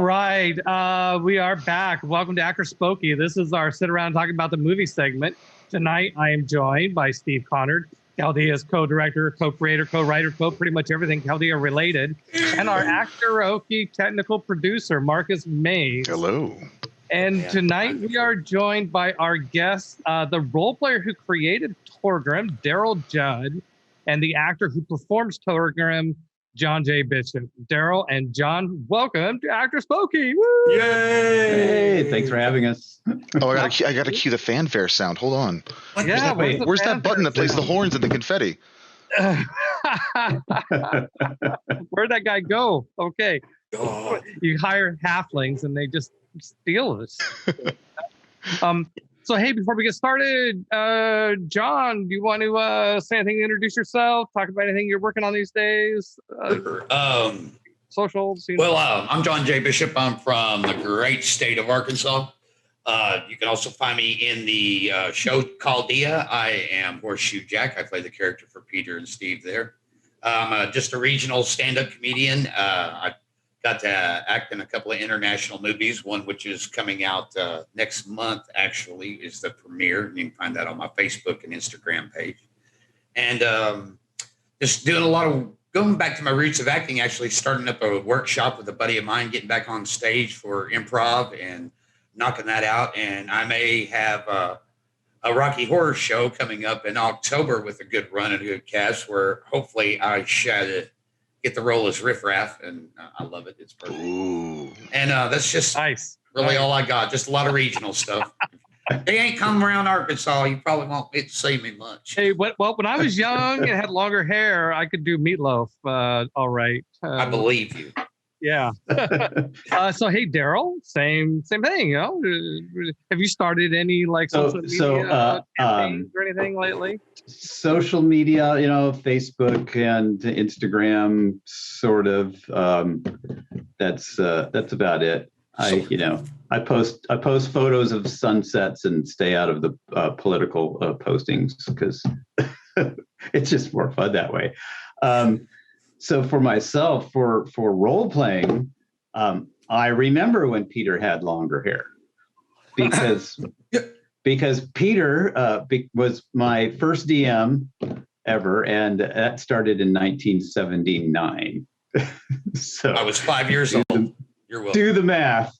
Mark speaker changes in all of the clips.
Speaker 1: right. We are back. Welcome to Actorspokee. This is our sit around talking about the movie segment. Tonight, I am joined by Steve Conard, Chaldea's co-director, co-creator, co-writer, pretty much everything Chaldea related, and our Actoroke technical producer, Markus Maes.
Speaker 2: Hello.
Speaker 1: And tonight, we are joined by our guest, the role player who created Torgrum, Darrell Judd, and the actor who performs Torgrum, John J. Bishop. Darrell and John, welcome to Actorspokee. Woo!
Speaker 3: Yay!
Speaker 4: Hey, thanks for having us.
Speaker 2: Oh, I gotta cue the fanfare sound. Hold on.
Speaker 1: Yeah,
Speaker 2: where's that button that plays the horns and the confetti?
Speaker 1: Where'd that guy go? Okay.
Speaker 3: Oh.
Speaker 1: You hire halflings and they just steal this. So, hey, before we get started, John, do you want to say anything, introduce yourself, talk about anything you're working on these days? Socials?
Speaker 3: I'm John J. Bishop. I'm from the great state of Arkansas. You can also find me in the show Chaldea. I am Horseshoe Jack. I play the character for Peter and Steve there. I'm just a regional stand-up comedian. I got to act in a couple of international movies, one which is coming out next month, actually, is the premiere. You can find that on my Facebook and Instagram page. And just doing a lot of, going back to my roots of acting, actually starting up a workshop with a buddy of mine, getting back on stage for improv and knocking that out. And I may have a Rocky Horror show coming up in October with a good run and a good cast where hopefully I should get the role as Riff Raff, and I love it. It's perfect.
Speaker 2: Ooh.
Speaker 3: And that's just really all I got. Just a lot of regional stuff. They ain't come around Arkansas. You probably won't get to see me much.
Speaker 1: Hey, well, when I was young and had longer hair, I could do Meatloaf. All right.
Speaker 3: I believe you.
Speaker 1: Yeah. So, hey, Darrell, same thing. You know, have you started any social media campaigns or anything lately?
Speaker 4: Social media, Facebook and Instagram, sort of. That's about it. I post photos of sunsets and stay out of the political postings because it's just more fun that way. So for myself, for role playing, I remember when Peter had longer hair because Peter was my first DM ever, and that started in 1979. So
Speaker 3: I was 5 years old. You're welcome.
Speaker 4: Do the math.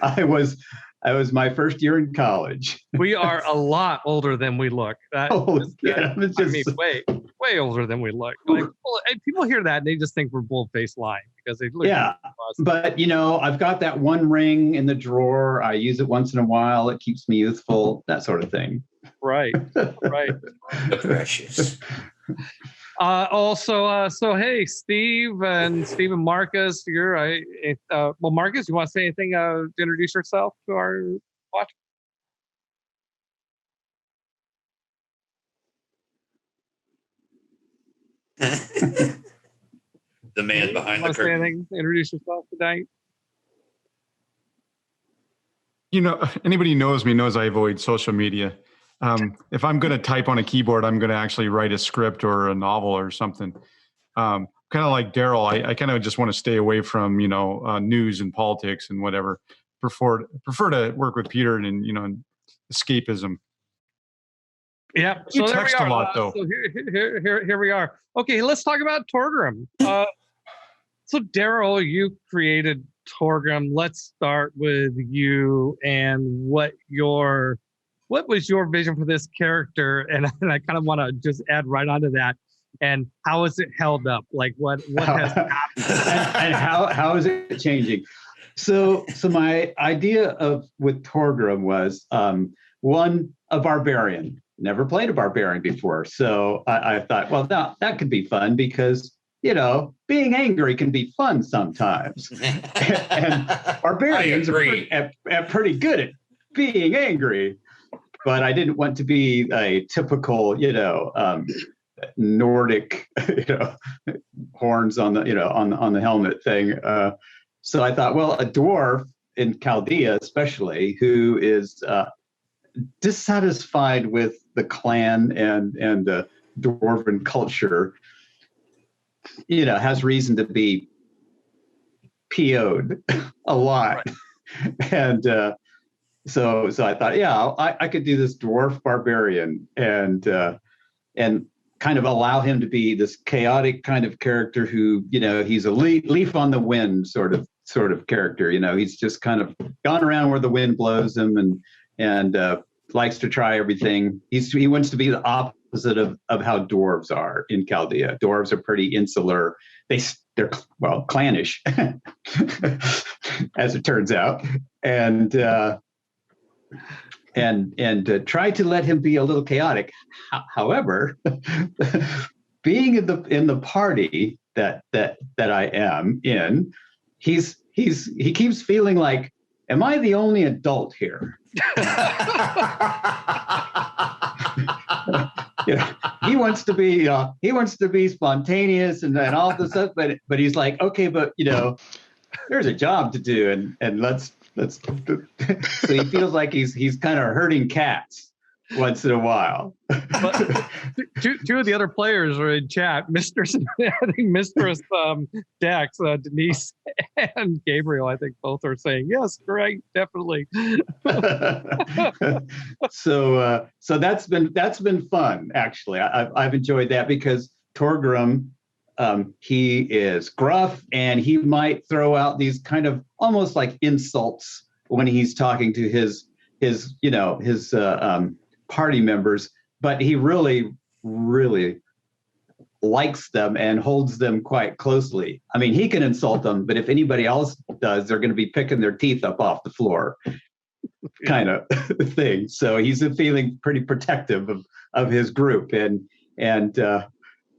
Speaker 4: I was my first year in college.
Speaker 1: We are a lot older than we look.
Speaker 4: Way
Speaker 1: older than we look. Like, people hear that and they just think we're bull-faced lying because they look.
Speaker 4: Yeah, but I've got that one ring in the drawer. I use it once in a while. It keeps me youthful. That sort of thing.
Speaker 1: Right.
Speaker 3: The precious.
Speaker 1: So hey, Steve and Markus, Markus, you want to say anything to introduce yourself to our watch?
Speaker 3: The man behind the curtain.
Speaker 1: Anything to introduce yourself tonight?
Speaker 5: Anybody who knows me knows I avoid social media. If I'm going to type on a keyboard, I'm going to actually write a script or a novel or something. Kind of like Darrell, I kind of just want to stay away from, news and politics and whatever. Prefer to work with Peter and escapism.
Speaker 1: Yeah.
Speaker 5: You text a lot, though.
Speaker 1: So here we are. Okay, let's talk about Torgrum. So Darrell, you created Torgrum. Let's start with you and what was your vision for this character? And I kind of want to just add right onto that. And how is it held up? Like what has happened?
Speaker 4: And how is it changing? So my idea with Torgrum was one, a barbarian. Never played a barbarian before. So I thought, well, that could be fun because, being angry can be fun sometimes. And barbarians are pretty good at being angry. But I didn't want to be a typical, Nordic, horns on the, on the helmet thing. So I thought, well, a dwarf in Chaldea, especially, who is dissatisfied with the clan and the dwarven culture, has reason to be PO'd a lot. And so I thought, yeah, I could do this dwarf barbarian and kind of allow him to be this chaotic kind of character who, he's a leaf on the wind sort of character. He's just kind of gone around where the wind blows him and likes to try everything. He wants to be the opposite of how dwarves are in Chaldea. Dwarves are pretty insular. They're clannish, as it turns out, and try to let him be a little chaotic. However, being in the party that I am in, he keeps feeling like, am I the only adult here? He wants to be spontaneous and all this stuff, but he's like, okay, but there's a job to do, and let's so he feels like he's kind of herding cats once in a while.
Speaker 1: But two of the other players are in chat. Mistress Dax, Denise, and Gabriel, I think both are saying yes, correct, definitely.
Speaker 4: So that's been fun, actually. I've enjoyed that because Torgrum, he is gruff and he might throw out these kind of almost like insults when he's talking to his party members, but he really, really likes them and holds them quite closely. I mean, he can insult them, but if anybody else does, they're going to be picking their teeth up off the floor, kind of thing. So he's feeling pretty protective of his group, and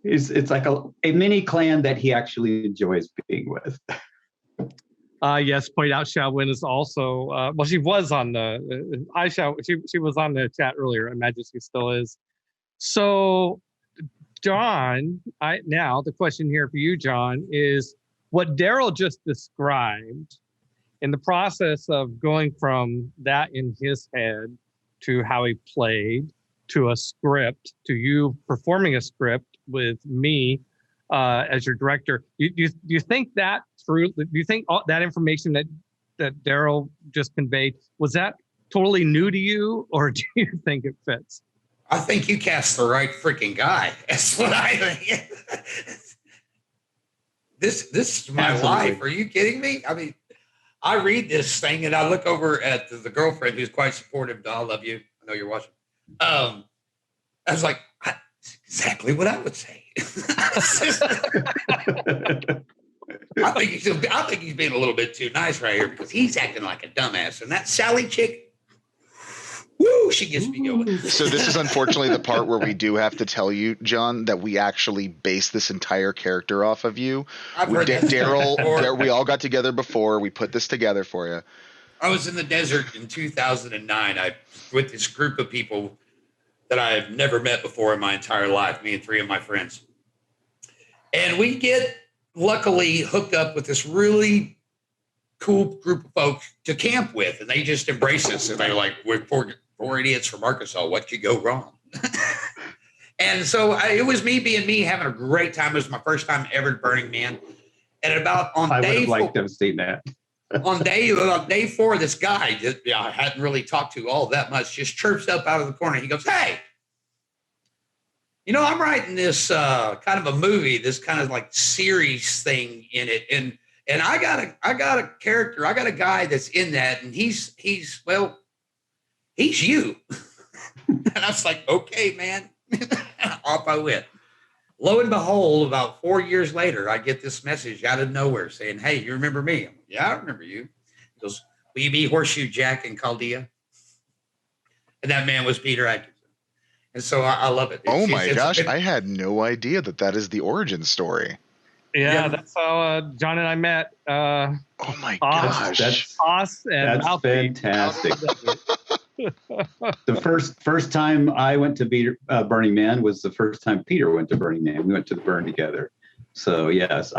Speaker 4: it's like a mini clan that he actually enjoys being with.
Speaker 1: Yes, point out Xiaowin is also she was on the she was on the chat earlier. I imagine she still is. So John, now the question here for you, John, is what Darrell just described in the process of going from that in his head to how he played to a script to you performing a script with me as your director. You think that through? Do you think all that information that Darrell just conveyed, was that totally new to you, or do you think it fits?
Speaker 3: I think you cast the right freaking guy. That's what I think. This is my
Speaker 4: Absolutely.
Speaker 3: life. Are you kidding me? I mean, I read this thing and I look over at the girlfriend who's quite supportive. I love you. I know you're watching. I was like, that's exactly what I would say. I think he's being a little bit too nice right here because he's acting like a dumbass. And that Sally chick, woo, she gets me going.
Speaker 2: So this is unfortunately the part where we do have to tell you, John, that we actually base this entire character off of you. Darrell, we all got together before. We put this together for you.
Speaker 3: I was in the desert in 2009. With this group of people that I've never met before in my entire life, me and three of my friends. And we get luckily hooked up with this really cool group of folks to camp with, and they just embrace us. And they're like, we're four idiots from Arkansas. What could go wrong? And so it was me being me, having a great time. It was my first time ever at Burning Man. And I would have liked to have seen that. On day 4, this guy that I hadn't really talked to all that much just chirps up out of the corner. He goes, hey, I'm writing this kind of a movie, this kind of like series thing in it. And I got a character, I got a guy that's in that, and he's you. And I was like, okay, man. Off I went. Lo and behold, about 4 years later, I get this message out of nowhere saying, hey, you remember me? I'm like, yeah, I remember you. He goes, will you be Horseshoe Jack in Chaldea? And that man was Peter Adkison. And so I love it.
Speaker 2: Oh my gosh, I had no idea that is the origin story.
Speaker 1: Yeah, that's how John and I met.
Speaker 2: Oh my gosh.
Speaker 4: That's fantastic. The first time I went to Burning Man was the first time Peter went to Burning Man. We went to the burn together. So yes,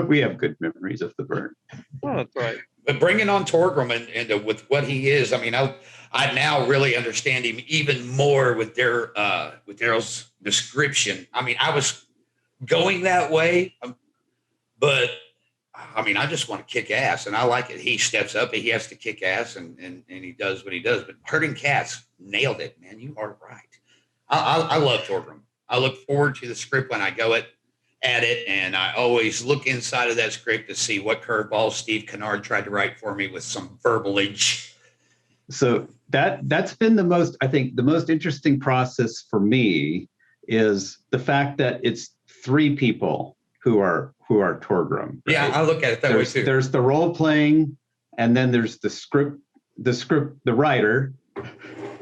Speaker 4: we have good memories of the burn.
Speaker 1: Oh, that's right.
Speaker 3: But bringing on Torgrum and with what he is, I mean, I now really understand him even more with Darrell's description. I mean, I was going that way, but I mean, I just want to kick ass, and I like it. He steps up, and he has to kick ass, and he does what he does. But herding cats, nailed it, man. You are right. I love Torgrum. I look forward to the script when I go at it, and I always look inside of that script to see what curveballs Steve Conard tried to write for me with some verbalage.
Speaker 4: So that's been the most interesting process for me is the fact that it's 3 people who are Torgrum. Right?
Speaker 3: Yeah, I look at it that way too.
Speaker 4: There's the role playing, and then there's the writer,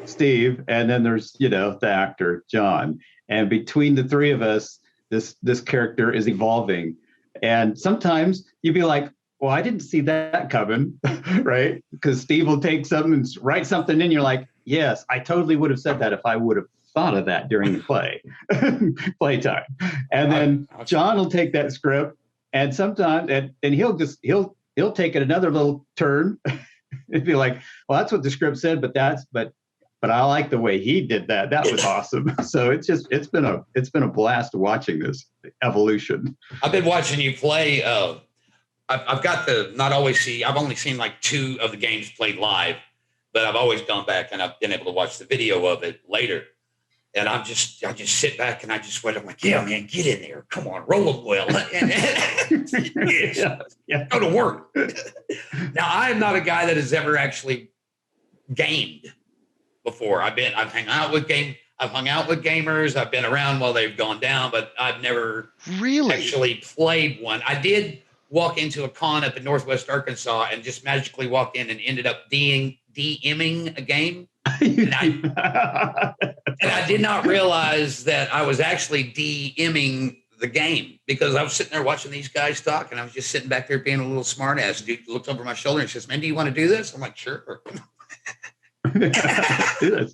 Speaker 4: Steve, and then there's the actor, John. And between the 3 of us, this character is evolving. And sometimes you'd be like, well, I didn't see that coming, right? Because Steve will take something and write something in, you're like, yes, I totally would have said that if I would have thought of that during the playtime. And then John will take that script, and sometimes and he'll take it another little turn and be like, well, that's what the script said, but I like the way he did that. That was awesome. So it's been a blast watching this evolution.
Speaker 3: I've been watching you play. I've got I've only seen like 2 of the games played live, but I've always gone back and I've been able to watch the video of it later. And I just sit back and I just went, I'm like, yeah, man, get in there. Come on, roll them well. Go to work. Now, I am not a guy that has ever actually gamed before. I've hung out with gamers. I've been around while they've gone down, but I've never actually played one. I did walk into a con up in Northwest Arkansas and just magically walked in and ended up DMing a game. And I did not realize that I was actually DMing the game because I was sitting there watching these guys talk, and I was just sitting back there being a little smart ass. Dude looked over my shoulder and says, "Man, do you want to do this?" I'm like, "Sure."
Speaker 4: Do this.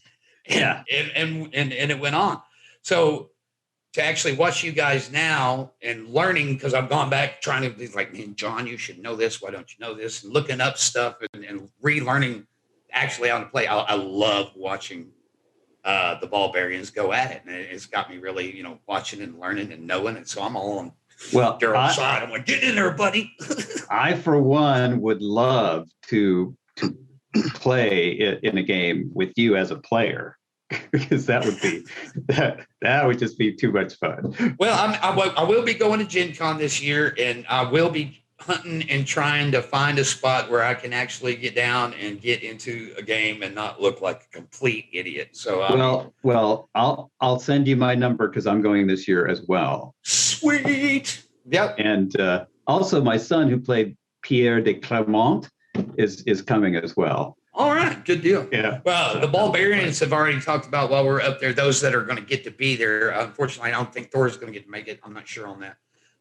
Speaker 4: Yeah.
Speaker 3: And it went on. So to actually watch you guys now and learning, because I've gone back trying to be like, man, John, you should know this. Why don't you know this? And looking up stuff and relearning actually how to play. I love watching the Barbarians go at it. And it's got me really, watching and learning and knowing. And so I'm all on Darrell's side. I'm like, get in there, buddy.
Speaker 4: I, for one, would love to play in a game with you as a player. Because that would just be too much fun.
Speaker 3: Well, I will be going to Gen Con this year, and I will be hunting and trying to find a spot where I can actually get down and get into a game and not look like a complete idiot. So
Speaker 4: well, I'll send you my number because I'm going this year as well.
Speaker 3: Sweet. Yep.
Speaker 4: And also, my son who played Pierre de Clermont is coming as well.
Speaker 3: All right, good deal.
Speaker 4: Yeah.
Speaker 3: Well, the Barbarians have already talked about while we're up there, those that are going to get to be there. Unfortunately, I don't think Thor's going to get to make it. I'm not sure on that.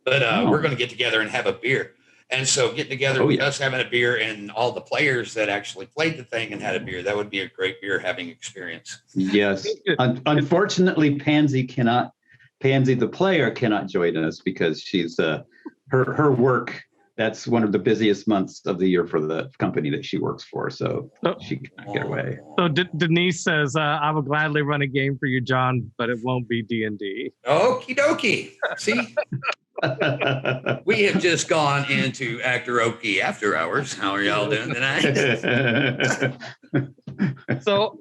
Speaker 3: But we're going to get together and have a beer. And so getting together with us having a beer and all the players that actually played the thing and had a beer, that would be a great beer having experience.
Speaker 4: Yes. Unfortunately, Pansy the player cannot join us because she's her work. That's one of the busiest months of the year for the company that she works for. So she can't get away.
Speaker 1: So Denise says, I will gladly run a game for you, John, but it won't be D&D.
Speaker 3: Okie dokie. See? We have just gone into Actoroke after hours. How are y'all doing tonight?
Speaker 1: So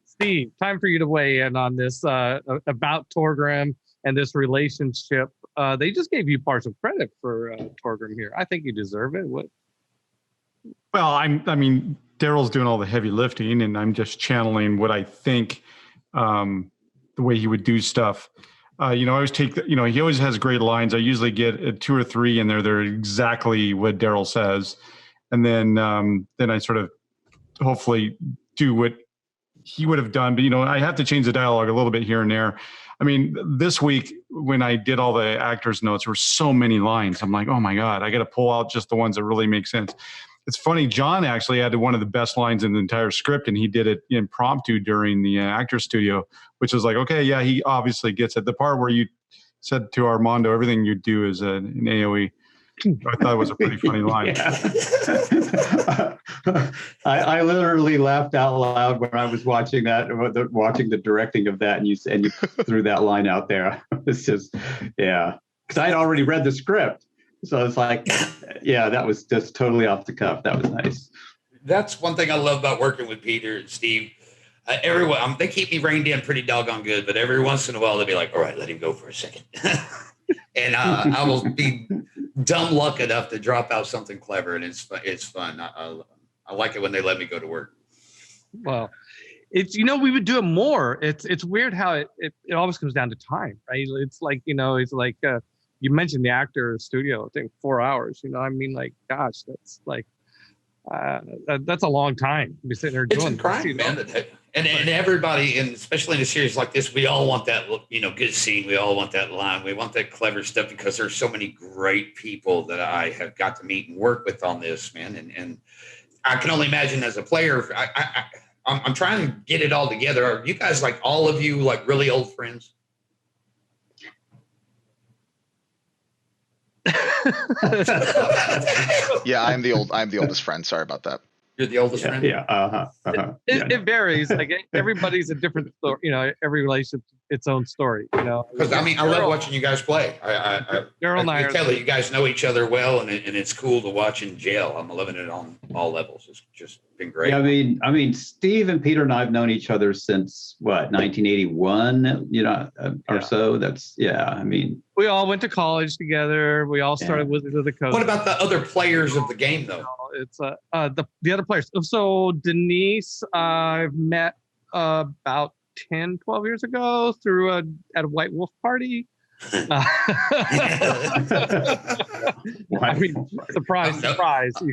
Speaker 1: Steve, time for you to weigh in on this about Torgrum and this relationship. They just gave you partial credit for Torgrum here. I think you deserve it. What?
Speaker 5: Well, I mean, Darrell's doing all the heavy lifting, and I'm just channeling what I think the way he would do stuff. I always take he always has great lines. I usually get 2 or 3 in there. They're exactly what Darrell says, and then I sort of hopefully do what he would have done. But I have to change the dialogue a little bit here and there. I mean, this week when I did all the actors' notes, there were so many lines. I'm like, oh my God, I got to pull out just the ones that really make sense. It's funny, John actually had one of the best lines in the entire script, and he did it impromptu during the actor studio, which was like, okay, yeah, he obviously gets it. The part where you said to Armando, everything you do is an AOE. I thought it was a pretty funny line.
Speaker 4: I literally laughed out loud when I was watching watching the directing of that, and you threw that line out there. It's just, yeah, because I had already read the script, So it's like, yeah, that was just totally off the cuff. That was nice.
Speaker 3: That's one thing I love about working with Peter and Steve. Everyone, they keep me reined in pretty doggone good, but every once in a while they'll be like, all right, let him go for a second. And I will be dumb luck enough to drop out something clever, and it's fun. I like it when they let me go to work.
Speaker 1: Well, it's, we would do it more. It's weird how it always comes down to time, right? It's like, it's like you mentioned the actor studio, I think 4 hours, like, gosh, that's like, that's a long time to be sitting there doing.
Speaker 3: It's a grind, man. And everybody, and especially in a series like this, we all want that, good scene. We all want that line. We want that clever stuff because there's so many great people that I have got to meet and work with on this, man. And I can only imagine as a player, I'm trying to get it all together. Are you guys, like, all of you, like, really old friends?
Speaker 2: Yeah, I'm the oldest friend. Sorry about that.
Speaker 3: You're the oldest friend?
Speaker 4: Yeah.
Speaker 1: It varies. Like, everybody's a different story. Every relationship, its own story.
Speaker 3: Because I love watching you guys play.
Speaker 1: Darrell and I
Speaker 3: can tell that you guys know each other well, and it's cool to watch in jail. I'm loving it on all levels. It's just been great.
Speaker 4: Yeah, I mean, Steve and Peter and I have known each other since 1981, or so. That's
Speaker 1: we all went to college together. We all started Wizards of the Coast.
Speaker 3: What about the other players of the game, though?
Speaker 1: It's the other players. So Denise, I've met about 10, 12 years ago at a White Wolf party. Surprise.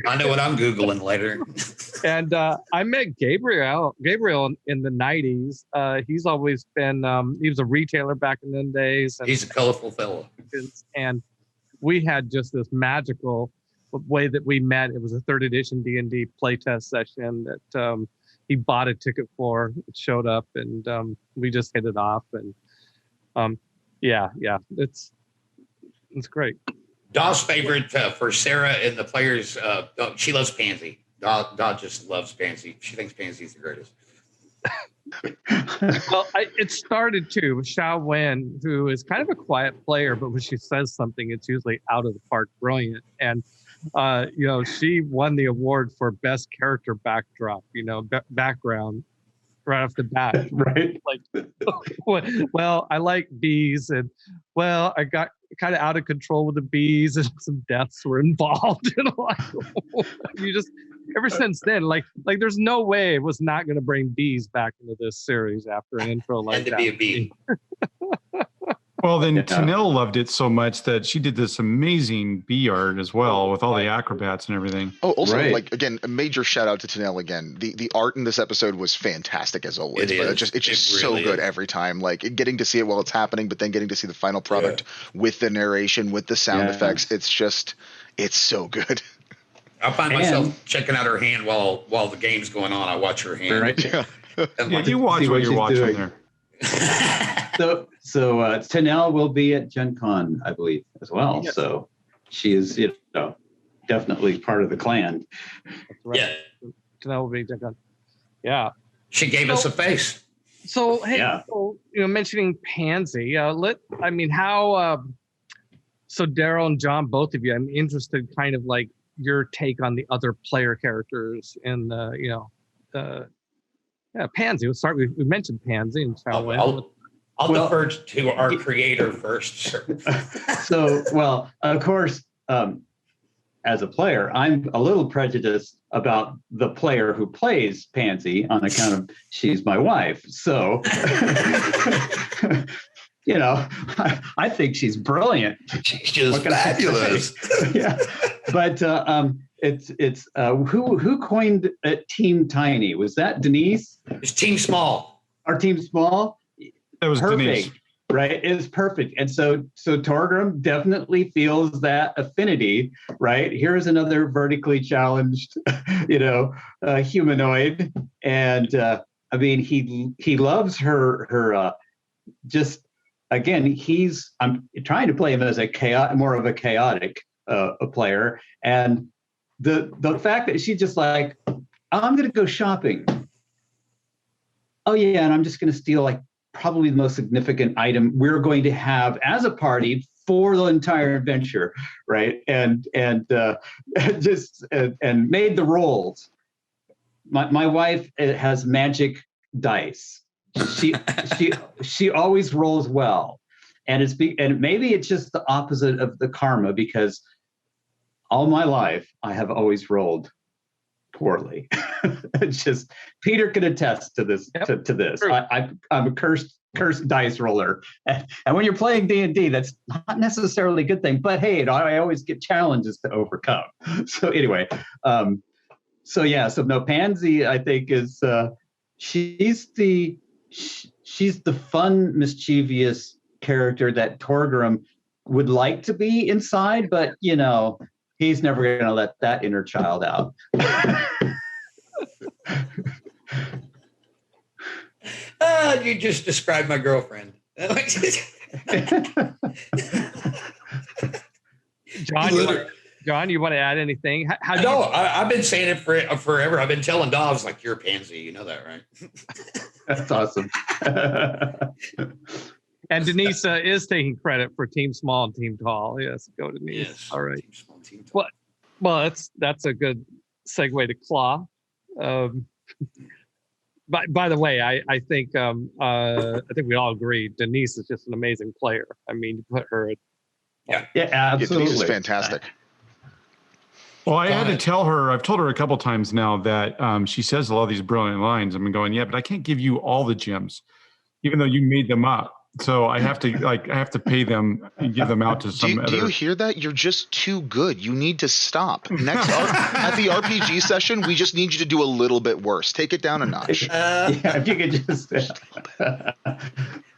Speaker 3: I know what I'm Googling later.
Speaker 1: And I met Gabriel in the 90s. He's always been, he was a retailer back in the days. And,
Speaker 3: he's a colorful fellow.
Speaker 1: And we had just this magical way that we met. It was a 3rd edition D&D playtest session that he bought a ticket for. It showed up, and we just hit it off. And it's great.
Speaker 3: Daw's favorite for Sarah and the players, she loves Pansy. Daw just loves Pansy. She thinks Pansy's the greatest.
Speaker 1: Well, it started too with Xiao Wen, who is kind of a quiet player, but when she says something, it's usually out of the park brilliant. And she won the award for best character backdrop, background right off the bat.
Speaker 4: Right.
Speaker 1: Like, well, I like bees, and I got kind of out of control with the bees, and some deaths were involved. And you just, ever since then, like there's no way it was not going to bring bees back into this series after an intro like that.
Speaker 3: Had to be a bee.
Speaker 5: Well, then Tanel loved it so much that she did this amazing bee art as well with all the acrobats and everything.
Speaker 2: Oh, also, again, a major shout out to Tanel again. The art in this episode was fantastic as always. It's just really so good every time. Like, getting to see it while it's happening, but then getting to see the final product with the narration, with the sound effects. It's so good.
Speaker 3: I find myself checking out her hand while the game's going on. I watch her hand.
Speaker 4: Right.
Speaker 5: You watch what you're watching doing there.
Speaker 4: So Tanel will be at Gen Con, I believe, as well. Yes. So she is, definitely part of the clan.
Speaker 1: That's right. Yeah. Tanel will be at Gen Con. Yeah.
Speaker 3: She gave us a face.
Speaker 1: So, hey, mentioning Pansy, so Darrell and John, both of you, I'm interested kind of like your take on the other player characters in Pansy. We'll start. We mentioned Pansy and
Speaker 3: I'll defer to our creator first.
Speaker 4: So, of course, as a player, I'm a little prejudiced about the player who plays Pansy on account of she's my wife. So, I think she's brilliant.
Speaker 3: She's just fabulous.
Speaker 4: Yeah, but it's who coined Team Tiny? Was that Denise?
Speaker 3: It's Team Small.
Speaker 4: Our Team Small.
Speaker 5: It was
Speaker 4: perfect,
Speaker 5: Denise.
Speaker 4: Right? It's perfect. And so Torgrum definitely feels that affinity, right? Here's another vertically challenged, humanoid. And he loves her just, again, I'm trying to play him as more of a chaotic player. And the fact that she's just like, I'm going to go shopping. Oh yeah. And I'm just going to steal probably the most significant item we're going to have as a party for the entire adventure, right? And just made the rolls. My wife has magic dice. She always rolls well, and maybe it's just the opposite of the karma, because all my life I have always rolled poorly. It's just, Peter can attest to this.
Speaker 1: Yep.
Speaker 4: To this, I'm a cursed dice roller, and when you're playing D&D, that's not necessarily a good thing. But hey, I always get challenges to overcome. So anyway, so no, Pansy, I think, is she's the fun, mischievous character that Torgrum would like to be inside, but he's never going to let that inner child out.
Speaker 3: You just described my girlfriend.
Speaker 1: John, you want to add anything?
Speaker 3: I've been saying it forever. I've been telling dogs, like, you're a pansy. You know that, right?
Speaker 4: That's awesome.
Speaker 1: And Denise is taking credit for Team Small and Team Tall. Yes, go Denise. Yes, all right.
Speaker 3: Team Small, Team Tall.
Speaker 1: Well, that's a good segue to Claw. By the way, I think we all agree Denise is just an amazing player. I mean, you put her.
Speaker 4: Yeah, absolutely.
Speaker 2: Denise is fantastic.
Speaker 5: Well, I had to tell her, I've told her a couple times now that she says a lot of these brilliant lines. I've been going, yeah, but I can't give you all the gems, even though you made them up. So I have to pay them and give them out to some other.
Speaker 2: Do you hear that? You're just too good. You need to stop. Next at the RPG session, we just need you to do a little bit worse. Take it down a notch.
Speaker 4: If you could just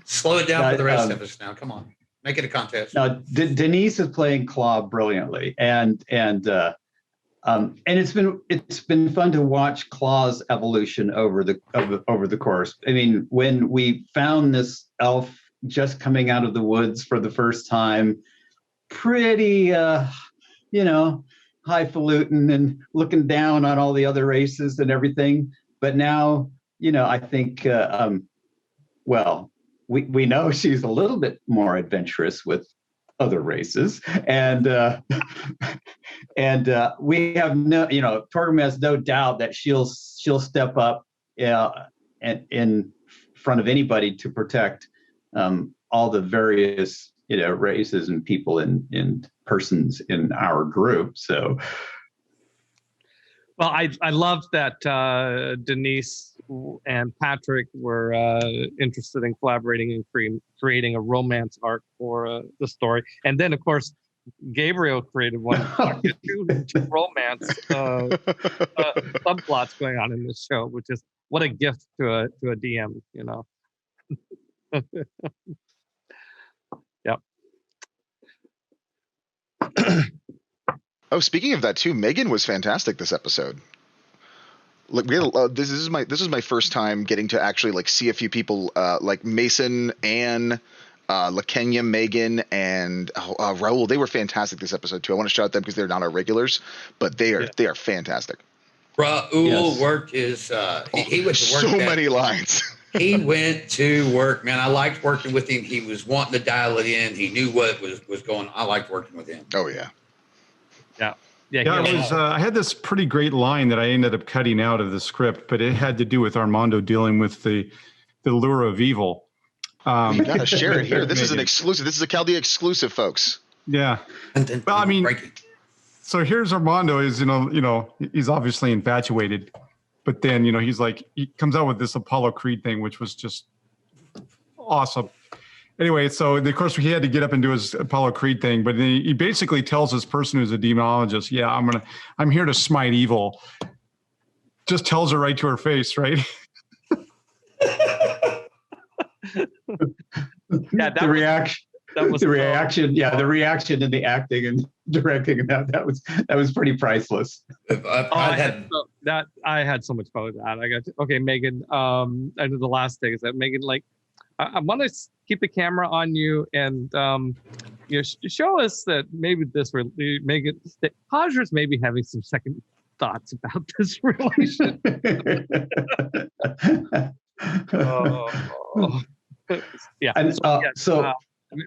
Speaker 3: slow it down for the rest of us now. Come on, make it a contest.
Speaker 4: Now, Denise is playing Claw brilliantly, and it's been fun to watch Claw's evolution over the course. I mean, when we found this elf just coming out of the woods for the first time, pretty highfalutin and looking down on all the other races and everything. But now, I think we know she's a little bit more adventurous with other races, and we have Torgrum has no doubt that she'll step up and in front of anybody to protect all the various races and people and persons in our group. So,
Speaker 1: well, I loved that Denise and Patrick were interested in collaborating and creating a romance arc for the story, and then of course Gabriel created one two romance subplots going on in this show, which is what a gift to a DM, Yep.
Speaker 2: Oh, speaking of that too, Megan was fantastic this episode. Like this is my first time getting to actually see a few people like Mason, Anne, LaKenya, Megan, and Raul. They were fantastic this episode too. I want to shout out them because they're not our regulars, but they are fantastic.
Speaker 3: Raul worked his he went to work
Speaker 2: so many lines.
Speaker 3: He went to work, man. I liked working with him. He was wanting to dial it in. He knew what was going on. I liked working with him.
Speaker 2: Oh yeah.
Speaker 5: I had this pretty great line that I ended up cutting out of the script, but it had to do with Armando dealing with the lure of evil.
Speaker 2: You gotta share it here. This is an exclusive. This is a Chaldea exclusive, folks.
Speaker 5: Yeah. Well, I mean, so here's Armando. Is he's obviously infatuated, but then he comes out with this Apollo Creed thing, which was just awesome. Anyway, so of course he had to get up and do his Apollo Creed thing, but he basically tells this person who's a demonologist, "Yeah, I'm here to smite evil." Just tells her right to her face, right?
Speaker 4: The reaction and the acting and directing, and that was pretty priceless.
Speaker 1: I had so much fun with that. Megan. I know the last thing is that Megan, I want to keep the camera on you and show us that maybe Megan Hodger's maybe having some second thoughts about this relationship.
Speaker 4: Yeah. And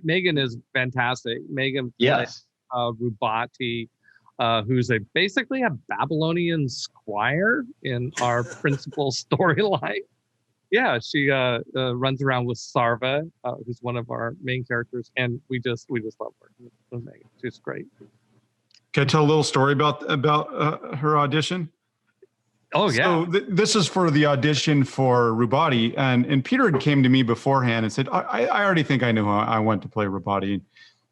Speaker 1: Megan is fantastic. Megan
Speaker 4: Yes.
Speaker 1: Rubati, who's basically a Babylonian squire in our principal storyline. Yeah, she runs around with Sarva, who's one of our main characters, and we just love working with Megan. She's great.
Speaker 5: Can I tell a little story about her audition?
Speaker 1: Oh yeah.
Speaker 5: So this is for the audition for Rubati, and Peter had came to me beforehand and said, I already think I know who I want to play Rubati.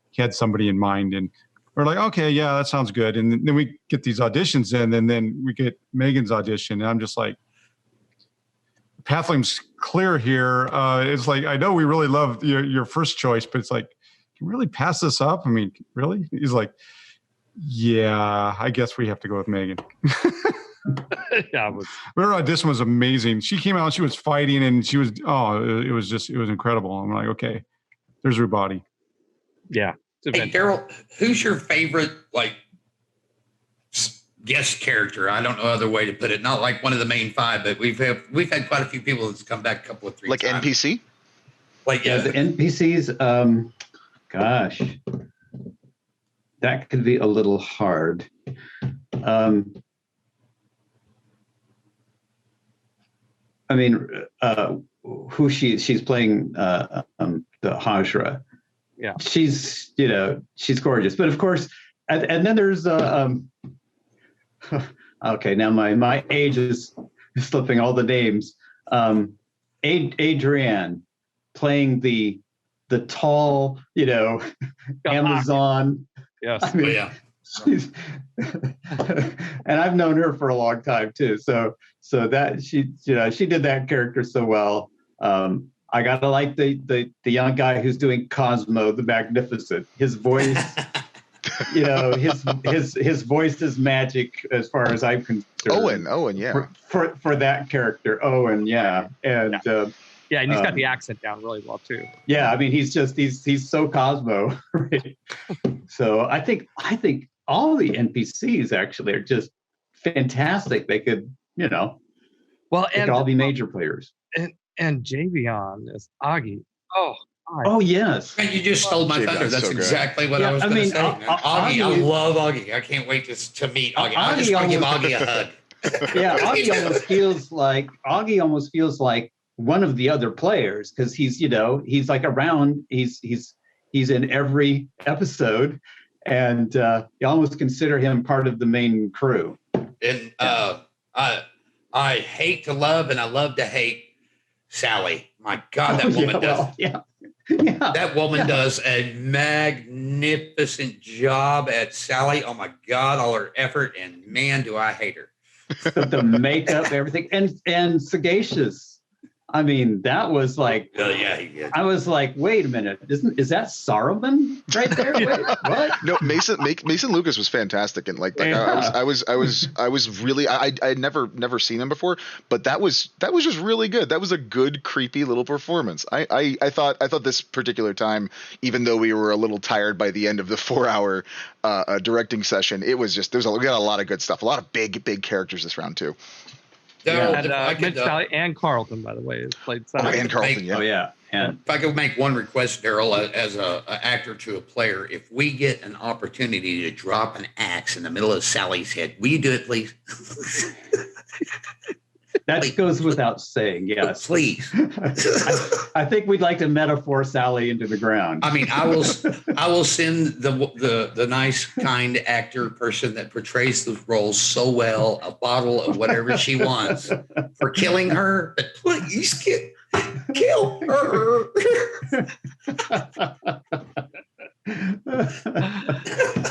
Speaker 5: He had somebody in mind, and we're like, okay, yeah, that sounds good. And then we get these auditions in, and then we get Megan's audition, and I'm just like, Pathling's clear here. It's like, I know we really love your first choice, but it's like, can you really pass this up? I mean, really? He's like, yeah, I guess we have to go with Megan.
Speaker 1: Yeah,
Speaker 5: her audition was amazing. She came out, she was fighting, and she was, it was incredible. I'm like, okay, there's Rubati.
Speaker 1: Yeah.
Speaker 3: Hey, Darrell, who's your favorite, like, guest character? I don't know other way to put it. Not like one of the main five, but we've had quite a few people that's come back a couple of three
Speaker 2: like
Speaker 3: times.
Speaker 2: NPC.
Speaker 3: Like
Speaker 4: The NPCs. Gosh, that could be a little hard. I mean, who she's playing the Hajra.
Speaker 1: Yeah,
Speaker 4: she's gorgeous, but of course, and then there's okay, now my age is slipping all the names. Adrienne playing the tall, Amazon.
Speaker 1: Yes.
Speaker 4: I mean, she's and I've known her for a long time too. So that she did that character so well. I gotta like the young guy who's doing Cosmo the Magnificent. His voice, his voice is magic as far as I'm concerned.
Speaker 2: Owen, yeah.
Speaker 4: For that character, Owen, yeah, and
Speaker 1: yeah, and he's got the accent down really well too.
Speaker 4: Yeah, I mean, he's so Cosmo, right? So I think all the NPCs actually are just fantastic. They could, could all be major players.
Speaker 1: And Javion is Augie.
Speaker 4: Oh yes.
Speaker 3: And you just stole my thunder. That's so exactly what I was going to say. Augie, I love Augie. I can't wait to meet Augie. I just want to give Augie a hug.
Speaker 4: Yeah, Augie almost feels like one of the other players, because he's like around. He's in every episode, and you almost consider him part of the main crew.
Speaker 3: And I hate to love and I love to hate Sally. My God, that woman does. That woman does a magnificent job at Sally. Oh my God, all her effort, and man, do I hate her.
Speaker 4: The makeup, everything, and Sagacious. I mean, that was like, I was like, wait a minute, is that Saruman right there? Wait, what?
Speaker 2: No, Mason Lucas was fantastic, and I was really, I'd never seen him before, but that was just really good. That was a good, creepy little performance. I thought this particular time, even though we were a little tired by the end of the 4-hour directing session, it was just we got a lot of good stuff, a lot of big characters this round too.
Speaker 1: And Sally and Carlton, by the way, has played Sally.
Speaker 2: And Carlton,
Speaker 4: And
Speaker 3: if I could make one request, Darrell, as an actor to a player, if we get an opportunity to drop an axe in the middle of Sally's head, will you do it, please?
Speaker 4: That goes without saying, yes.
Speaker 3: Please.
Speaker 4: I think we'd like to metaphor Sally into the ground.
Speaker 3: I mean, I will send the nice, kind actor person that portrays the role so well a bottle of whatever she wants for killing her, but please kill her.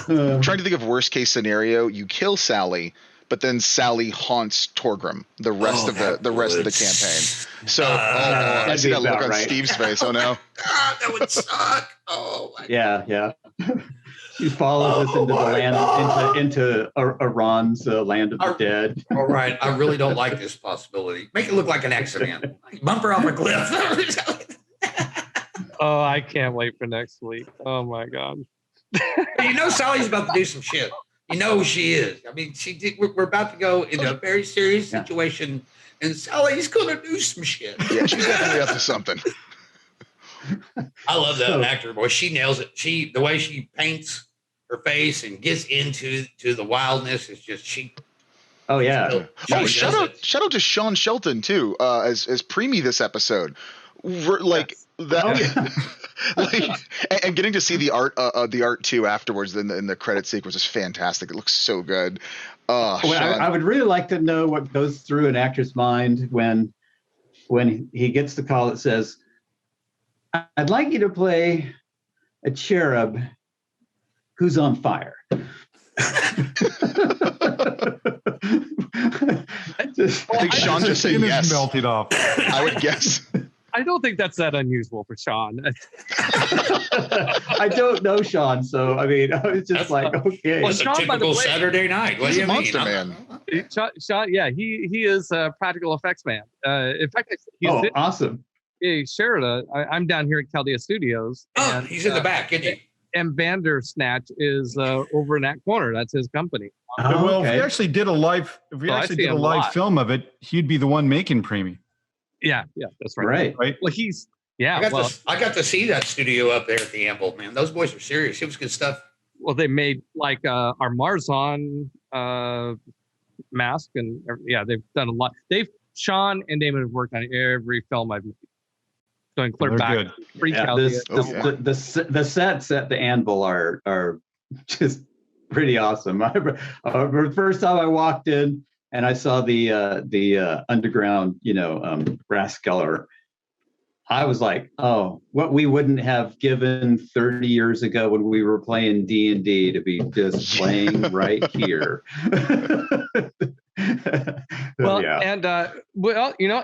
Speaker 2: I'm trying to think of worst case scenario. You kill Sally, but then Sally haunts Torgrum the rest of the campaign. So I see that look on Steve's face. Oh no.
Speaker 3: God, that would suck. Oh my
Speaker 4: God. Yeah. She follows us into the land, into Iran's land of the dead.
Speaker 3: All right. I really don't like this possibility. Make it look like an accident. Bump her off a cliff.
Speaker 1: Oh, I can't wait for next week. Oh my God.
Speaker 3: Sally's about to do some shit. You know who she is. I mean, she did. We're about to go into a very serious situation, and Sally's going to do some shit.
Speaker 2: Yeah, she's definitely up to something.
Speaker 3: I love that actor, boy. She nails it. The way she paints her face and gets into the wildness is just she.
Speaker 4: Oh yeah.
Speaker 2: Shout out to Sean Shelton too, as Preemie this episode. Like that, and getting to see the art too afterwards in the credit sequence is fantastic. It looks so good.
Speaker 4: I would really like to know what goes through an actor's mind when he gets the call that says, "I'd like you to play a cherub who's on fire."
Speaker 2: I think Sean just said yes.
Speaker 5: Melted off.
Speaker 2: I would guess.
Speaker 1: I don't think that's that unusual for Sean.
Speaker 4: I don't know Sean, so I mean, I was just okay.
Speaker 3: Well, Sean, a typical Saturday night. What
Speaker 2: He's
Speaker 3: do you
Speaker 2: a monster man.
Speaker 1: Sean, yeah, he is a practical effects man. In fact,
Speaker 4: awesome.
Speaker 1: He shared I'm down here at Chaldea Studios.
Speaker 3: Oh,
Speaker 1: and,
Speaker 3: he's in the back, isn't he?
Speaker 1: And Bandersnatch is over in that corner. That's his company.
Speaker 5: Well, if we actually did a live, film of it, he'd be the one making Preemie.
Speaker 1: Yeah, that's right.
Speaker 5: Right.
Speaker 1: Well, he's
Speaker 3: I got to see that studio up there at the Amble, man. Those boys are serious. It was good stuff.
Speaker 1: Well, they made like our Marzon mask, and they've done a lot. Sean and Damon have worked on every film I've made. Going clear back.
Speaker 4: The sets at the Anvil are just pretty awesome. The first time I walked in and I saw the underground, Raskeller, I was like, oh, what we wouldn't have given 30 years ago when we were playing D&D to be just playing right here.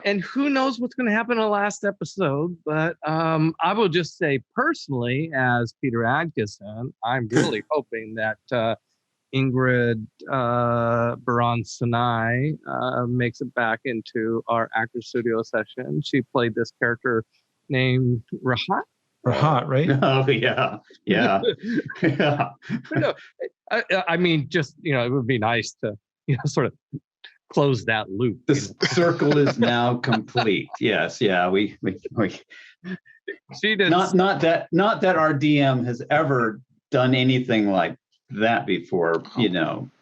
Speaker 1: And who knows what's going to happen in the last episode, but I will just say personally, as Peter Adkison, I'm really hoping that Ingrid Baron-Sinai makes it back into our actor studio session. She played this character named Rahat.
Speaker 5: Rahat, right?
Speaker 4: Oh yeah. Yeah.
Speaker 1: No, I mean, just it would be nice to sort of close that loop.
Speaker 4: The circle is now complete. Yes, yeah. We
Speaker 1: she did
Speaker 4: not that our DM has ever done anything like that before,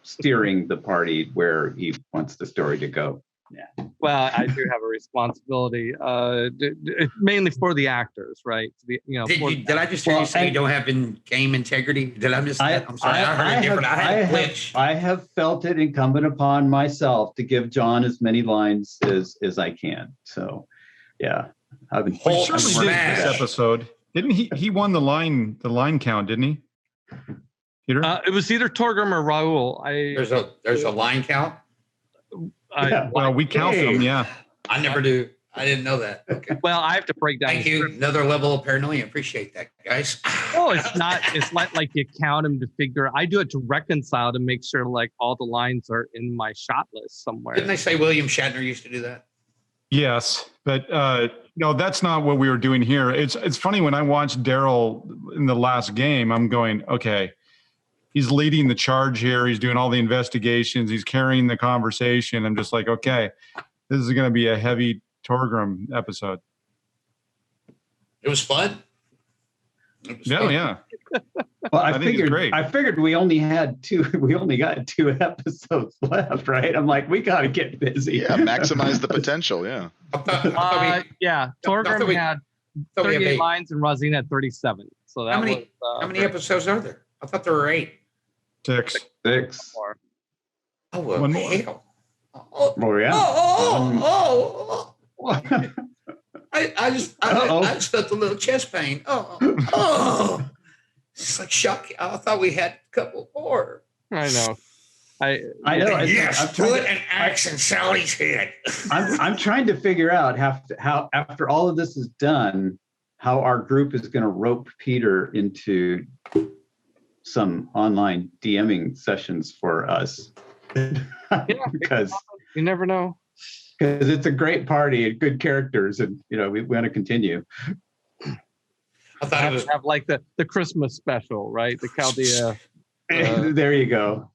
Speaker 4: steering the party where he wants the story to go. Yeah.
Speaker 1: Well, I do have a responsibility, mainly for the actors, right?
Speaker 3: Did I just hear you say you don't have game integrity? Did I miss that? I'm sorry. I heard it different. I had a glitch.
Speaker 4: I have felt it incumbent upon myself to give John as many lines as I can. So, yeah, I've been
Speaker 5: certainly did this episode. Didn't he? He won the line count, didn't he? Peter?
Speaker 1: It was either Torgrum or Raul.
Speaker 3: There's a line count.
Speaker 5: Well, we count them. Yeah,
Speaker 3: I never do. I didn't know that. Okay.
Speaker 1: Well, I have to break down.
Speaker 3: Thank you. Another level of paranoia. Appreciate that, guys.
Speaker 1: Oh, it's not. It's not like you count them to figure. I do it to reconcile to make sure like all the lines are in my shot list somewhere.
Speaker 3: Didn't they say William Shatner used to do that?
Speaker 5: Yes, but no, that's not what we were doing here. It's funny when I watched Darrell in the last game. I'm going, okay. He's leading the charge here. He's doing all the investigations. He's carrying the conversation. I'm just like, okay, this is going to be a heavy Torgrum episode.
Speaker 3: It was fun.
Speaker 5: Yeah.
Speaker 4: Well, I figured we only got 2 episodes left, right? I'm like, we got to get busy.
Speaker 2: Yeah, maximize the potential. Yeah.
Speaker 1: Torgrum had 38 lines and Rosine had 37. So that
Speaker 3: how many episodes are there? I thought there were 8.
Speaker 5: 6.
Speaker 3: Oh, well,
Speaker 5: one more.
Speaker 3: Hell.
Speaker 4: Oh, yeah.
Speaker 3: I just felt a little chest pain. Oh. It's like shock. I thought we had a couple more.
Speaker 1: I know.
Speaker 4: I know.
Speaker 3: Yes, put an axe in Sally's head.
Speaker 4: I'm trying to figure out how after all of this is done, how our group is going to rope Peter into some online DMing sessions for us. Because
Speaker 1: you never know.
Speaker 4: Because it's a great party and good characters, and we want to continue.
Speaker 3: I thought it was
Speaker 1: have like the Christmas special, right? The Chaldea.
Speaker 4: There you go.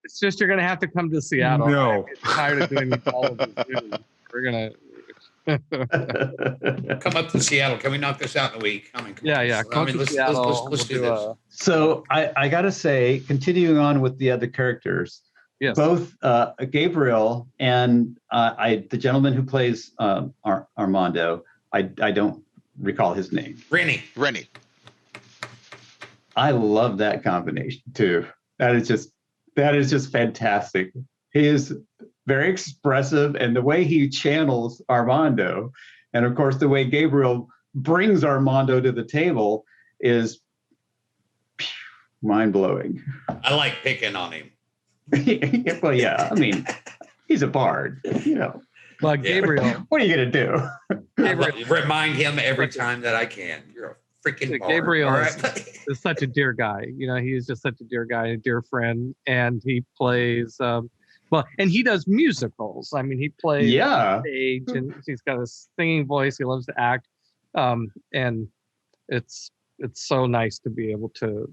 Speaker 1: It's just you're gonna have to come to Seattle.
Speaker 5: No,
Speaker 1: I'm tired of doing all of this. We're gonna.
Speaker 3: Come up to Seattle. Can we knock this out in a week? I mean,
Speaker 1: Yeah.
Speaker 3: I mean, let's do this.
Speaker 4: So I got to say, continuing on with the other characters,
Speaker 1: Yes.
Speaker 4: both Gabriel and the gentleman who plays Armando, I don't recall his name.
Speaker 3: Rennie.
Speaker 4: I love that combination too. That is just fantastic. He is very expressive, and the way he channels Armando, and of course the way Gabriel brings Armando to the table is mind-blowing.
Speaker 3: I like picking on him.
Speaker 4: Well, yeah, I mean, he's a bard, you know.
Speaker 1: Well, Gabriel,
Speaker 4: what are you gonna do?
Speaker 3: Remind him every time that I can. You're a freaking bard.
Speaker 1: Gabriel
Speaker 3: right?
Speaker 1: is such a dear guy. You know, he's just such a dear guy, a dear friend, and he plays and he does musicals. I mean, he plays stage, and he's got a singing voice. He loves to act, and it's so nice to be able to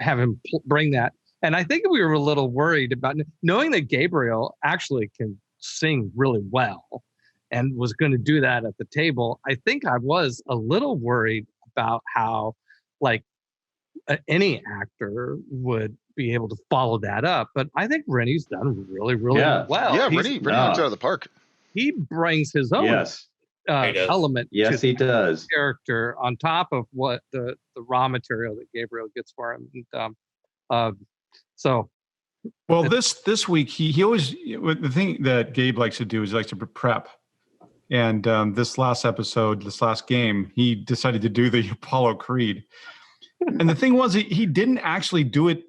Speaker 1: have him bring that. And I think we were a little worried about knowing that Gabriel actually can sing really well and was going to do that at the table. I think I was a little worried about how any actor would be able to follow that up. But I think Rennie's done really, really well.
Speaker 2: Yeah, Rennie knocks it out of the park.
Speaker 1: He brings his own element
Speaker 4: to he does.
Speaker 1: Character on top of what the raw material that Gabriel gets for him. And,
Speaker 5: this week he always, the thing that Gabe likes to do is he likes to prep. And this last game, he decided to do the Apollo Creed. And the thing was, he didn't actually do it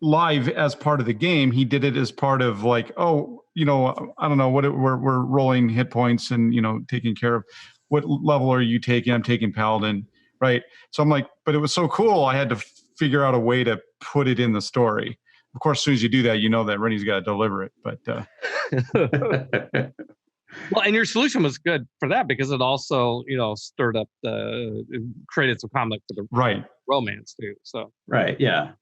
Speaker 5: live as part of the game. He did it as part of I don't know we're rolling hit points and, taking care of what level are you taking? I'm taking Paladin, right? So I'm like, but it was so cool. I had to figure out a way to put it in the story. Of course, as soon as you do that, you know that Rennie's got to deliver it. But
Speaker 1: well, and your solution was good for that because it also, stirred up created some conflict for the romance too. So
Speaker 4: yeah.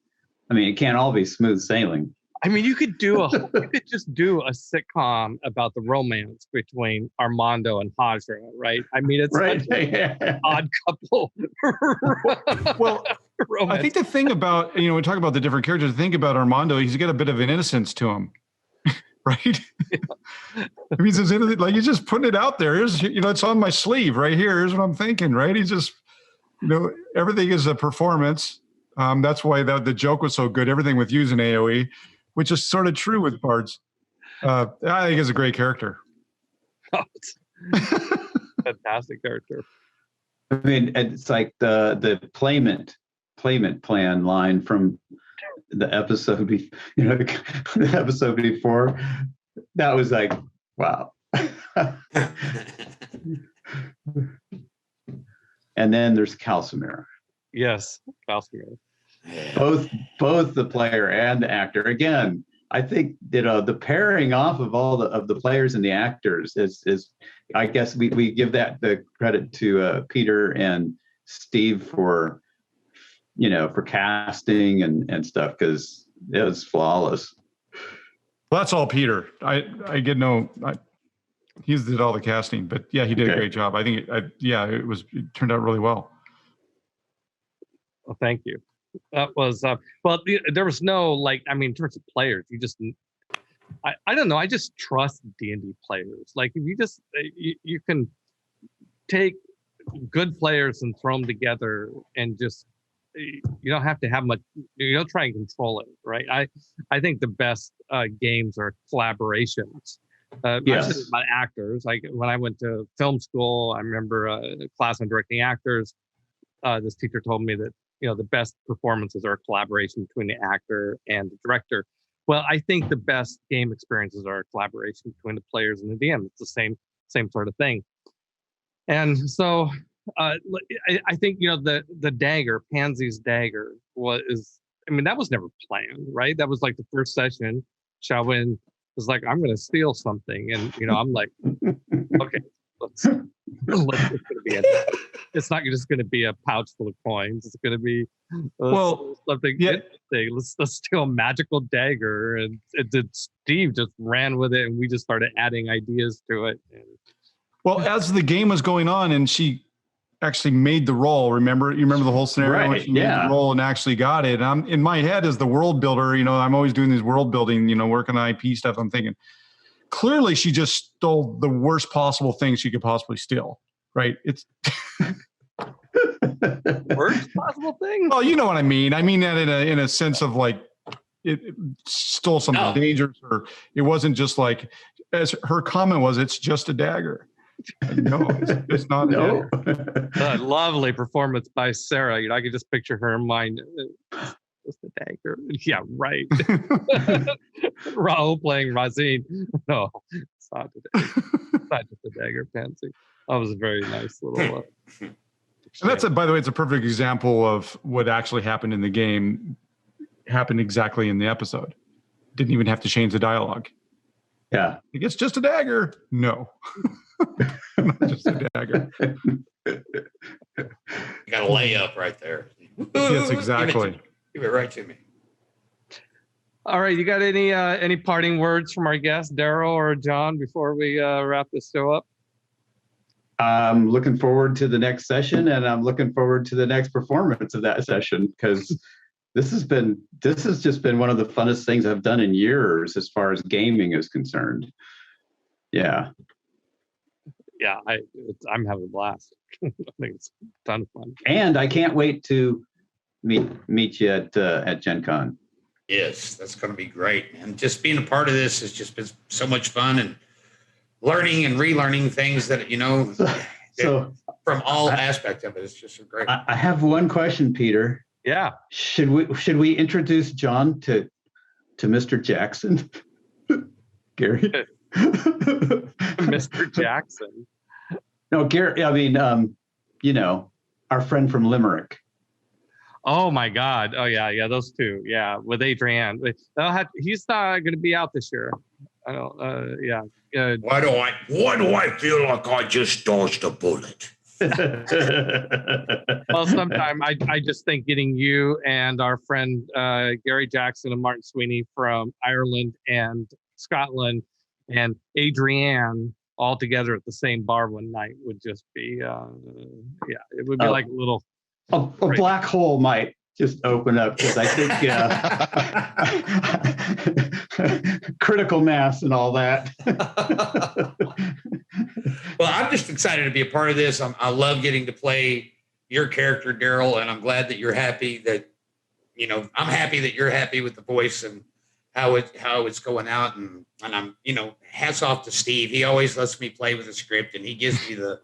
Speaker 4: I mean, it can't all be smooth sailing.
Speaker 1: I mean, you could just do a sitcom about the romance between Armando and Hajra, right? I mean, it's such an odd couple.
Speaker 5: Well, I think the thing about, we talk about the different characters, the thing about Armando, he's got a bit of an innocence to him, right? Yeah. I mean, he's just putting it out there. Here's, it's on my sleeve right here. Here's what I'm thinking, right? He's just, everything is a performance. That's why the joke was so good. Everything with using AOE, which is sort of true with bards. I think he's a great character.
Speaker 1: Fantastic character.
Speaker 4: I mean, it's like the playment plan line from the episode, the episode before. That was like, wow. And then there's Calcimera.
Speaker 1: Yes, Calcimera.
Speaker 4: Both the player and the actor. Again, I think the pairing off of all the players and the actors is I guess we give that the credit to Peter and Steve for for casting and stuff, because it was flawless.
Speaker 5: Well, that's all Peter. I get he did all the casting, but yeah, he did a great job. I think it turned out really well.
Speaker 1: Well, thank you. That was there was no in terms of players, you just I don't know, I just trust D&D players. Like, if you just you can take good players and throw them together, and just you don't have to have much, you don't try and control it, right? I think the best games are collaborations.
Speaker 4: Yes.
Speaker 1: I said about actors, like when I went to film school, I remember a class on directing actors. This teacher told me that the best performances are a collaboration between the actor and the director. Well, I think the best game experiences are a collaboration between the players and the DM. It's the same sort of thing. And so I think the dagger, Pansy's dagger, that was never planned, right? That was like the first session. Shawin was like, I'm going to steal something, and I'm like, okay, let's it's not just going to be a pouch full of coins. It's going to be something interesting. Let's steal a magical dagger, and Steve just ran with it, and we just started adding ideas to it.
Speaker 5: Well, as the game was going on and she actually made the roll, you remember the whole scenario when she made the roll and actually got it. I'm in my head as the world builder, I'm always doing this world building, working on IP stuff. I'm thinking, clearly she just stole the worst possible thing she could possibly steal, right? It's
Speaker 1: worst possible thing?
Speaker 5: Well, you know what I mean. I mean that in a sense of like it stole something dangerous, or it wasn't just like, as her comment was, it's just a dagger. No, it's not.
Speaker 4: No.
Speaker 1: Lovely performance by Sarah. I could just picture her in mind. Just a dagger. Yeah, right. Raul playing Razine. No, it's not a dagger. It's not just a dagger, Pansy. That was a very nice little.
Speaker 5: And that's by the way, it's a perfect example of what actually happened in the game. Happened exactly in the episode. Didn't even have to change the dialogue.
Speaker 4: Yeah,
Speaker 5: it's just a dagger. No, not just a dagger.
Speaker 3: You got a layup right there.
Speaker 5: Yes, exactly.
Speaker 3: Give it right to me.
Speaker 1: All right, you got any parting words from our guests, Darrell or John, before we wrap this show up?
Speaker 4: I'm looking forward to the next session, and I'm looking forward to the next performance of that session, because this has just been one of the funnest things I've done in years as far as gaming is concerned. Yeah.
Speaker 1: Yeah, I'm having a blast. I think it's a ton of fun.
Speaker 4: And I can't wait to meet you at Gen Con.
Speaker 3: Yes, that's going to be great. And just being a part of this has just been so much fun, and learning and relearning things that, so from all aspects of it. It's just so great.
Speaker 4: I have one question, Peter.
Speaker 1: Yeah.
Speaker 4: Should we introduce John to Mr. Jackson? Gary?
Speaker 1: Mr. Jackson.
Speaker 4: No, Gary, I mean, our friend from Limerick.
Speaker 1: Oh my God. Oh yeah, those two. Yeah, with Adrienne. He's not going to be out this year. I don't. Yeah.
Speaker 6: Why do I feel like I just dodged a bullet?
Speaker 1: Well, sometime I just think getting you and our friend Gary Jackson and Martin Sweeney from Ireland and Scotland and Adrienne all together at the same bar one night would just be it would be like a little
Speaker 4: a black hole might just open up, because I think critical mass and all that.
Speaker 3: Well, I'm just excited to be a part of this. I love getting to play your character, Darrell, and I'm glad that you're happy that, I'm happy that you're happy with the voice and how it's going out. And I'm, hats off to Steve. He always lets me play with the script, and he gives me the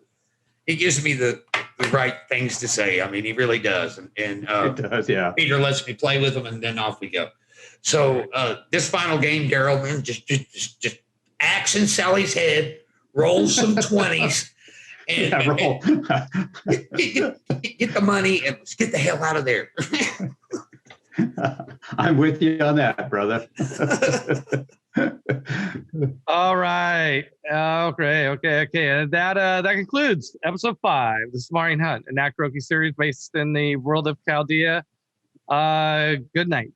Speaker 3: right things to say. I mean, he really does. And
Speaker 4: it does, yeah.
Speaker 3: Peter lets me play with him, and then off we go. So this final game, Darrell, man, just axe in Sally's head, roll some 20s, and,
Speaker 4: roll.
Speaker 3: get the money and let's get the hell out of there.
Speaker 4: I'm with you on that, brother.
Speaker 1: All right. Okay. And that concludes episode 5, The Smarring Hunt, an Actoroke series based in the world of Chaldea. Good night.